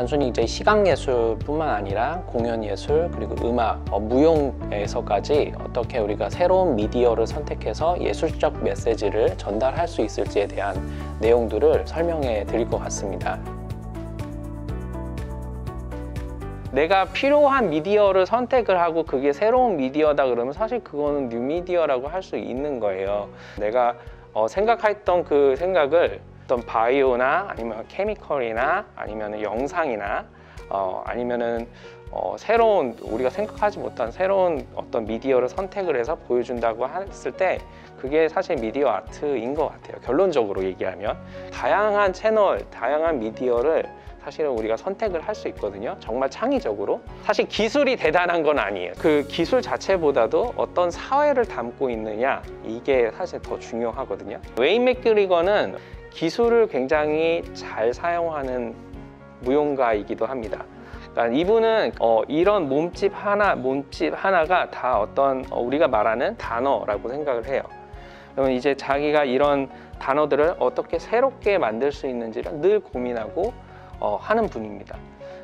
단순히 이제 시각예술뿐만 아니라 공연예술 그리고 음악, 무용에서까지 어떻게 우리가 새로운 미디어를 선택해서 예술적 메시지를 전달할 수 있을지에 대한 내용들을 설명해 드릴 것 같습니다. 내가 필요한 미디어를 선택을 하고 그게 새로운 미디어다 그러면 사실 그거는 뉴미디어라고 할 수 있는 거예요. 내가 생각했던 그 생각을 어떤 바이오나 아니면 케미컬이나 아니면 영상이나 아니면은 새로운 우리가 생각하지 못한 새로운 어떤 미디어를 선택을 해서 보여준다고 했을 때 그게 사실 미디어 아트인 것 같아요. 결론적으로 얘기하면 다양한 채널, 다양한 미디어를 사실은 우리가 선택을 할 수 있거든요. 정말 창의적으로. 사실 기술이 대단한 건 아니에요. 그 기술 자체보다도 어떤 사회를 담고 있느냐, 이게 사실 더 중요하거든요. 웨인 맥그리거는 기술을 굉장히 잘 사용하는 무용가이기도 합니다. 그러니까 이분은 이런 몸집 하나가 다 어떤 우리가 말하는 단어라고 생각을 해요. 그러면 이제 자기가 이런 단어들을 어떻게 새롭게 만들 수 있는지를 늘 고민하고 하는 분입니다.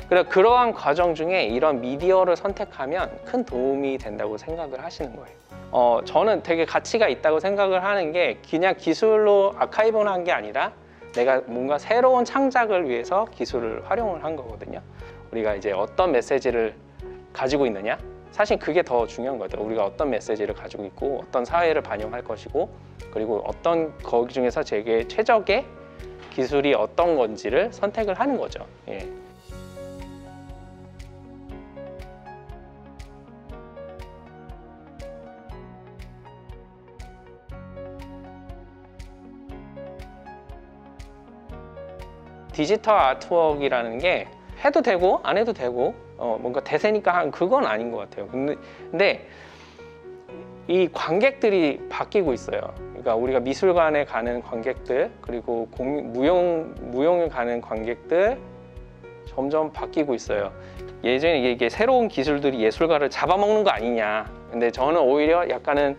그래서 그러한 과정 중에 이런 미디어를 선택하면 큰 도움이 된다고 생각을 하시는 거예요. 저는 되게 가치가 있다고 생각을 하는 게 그냥 기술로 아카이브를 한 게 아니라 내가 뭔가 새로운 창작을 위해서 기술을 활용을 한 거거든요. 우리가 이제 어떤 메시지를 가지고 있느냐, 사실 그게 더 중요한 거죠. 우리가 어떤 메시지를 가지고 있고 어떤 사회를 반영할 것이고 그리고 어떤 거기 중에서 제게 최적의 기술이 어떤 건지를 선택을 하는 거죠. 예. 디지털 아트웍이라는 게 해도 되고 안 해도 되고 뭔가 대세니까 한 그건 아닌 것 같아요. 근데 이 관객들이 바뀌고 있어요. 그러니까 우리가 미술관에 가는 관객들 그리고 무용에 가는 관객들 점점 바뀌고 있어요. 예전에 이게 새로운 기술들이 예술가를 잡아먹는 거 아니냐. 근데 저는 오히려 약간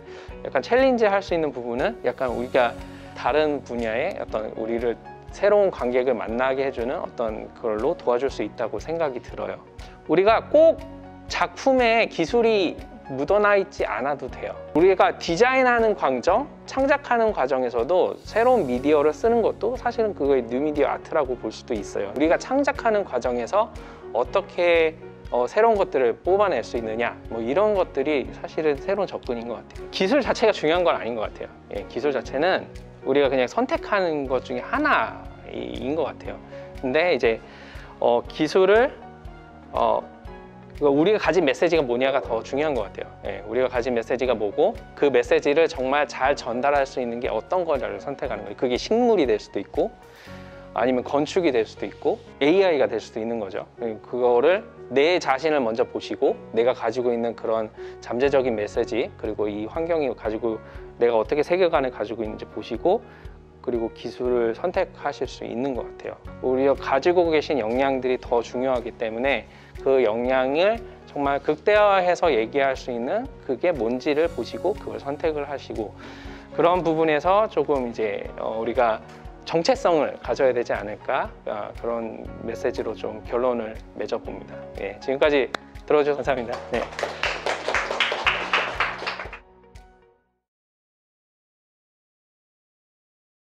챌린지 할 수 있는 부분은 약간 우리가 다른 분야의 어떤 우리를 새로운 관객을 만나게 해주는 어떤 걸로 도와줄 수 있다고 생각이 들어요. 우리가 꼭 작품에 기술이 묻어나 있지 않아도 돼요. 우리가 디자인하는 과정, 창작하는 과정에서도 새로운 미디어를 쓰는 것도 사실은 그거의 뉴미디어 아트라고 볼 수도 있어요. 우리가 창작하는 과정에서 어떻게 새로운 것들을 뽑아낼 수 있느냐, 뭐 이런 것들이 사실은 새로운 접근인 것 같아요. 기술 자체가 중요한 건 아닌 것 같아요. 예, 기술 자체는 우리가 그냥 선택하는 것 중에 하나인 것 같아요. 근데 이제 기술을 우리가 가진 메시지가 뭐냐가 더 중요한 것 같아요. 예, 우리가 가진 메시지가 뭐고 그 메시지를 정말 잘 전달할 수 있는 게 어떤 거를 선택하는 거예요. 그게 식물이 될 수도 있고 아니면 건축이 될 수도 있고 AI가 될 수도 있는 거죠. 그거를 내 자신을 먼저 보시고 내가 가지고 있는 그런 잠재적인 메시지 그리고 이 환경이 가지고 내가 어떻게 세계관을 가지고 있는지 보시고 그리고 기술을 선택하실 수 있는 것 같아요. 우리가 가지고 계신 역량들이 더 중요하기 때문에 그 역량을 정말 극대화해서 얘기할 수 있는 그게 뭔지를 보시고 그걸 선택을 하시고 그런 부분에서 조금 이제 우리가 정체성을 가져야 되지 않을까 그런 메시지로 좀 결론을 맺어봅니다. 네, 지금까지 들어주셔서 감사합니다. 네.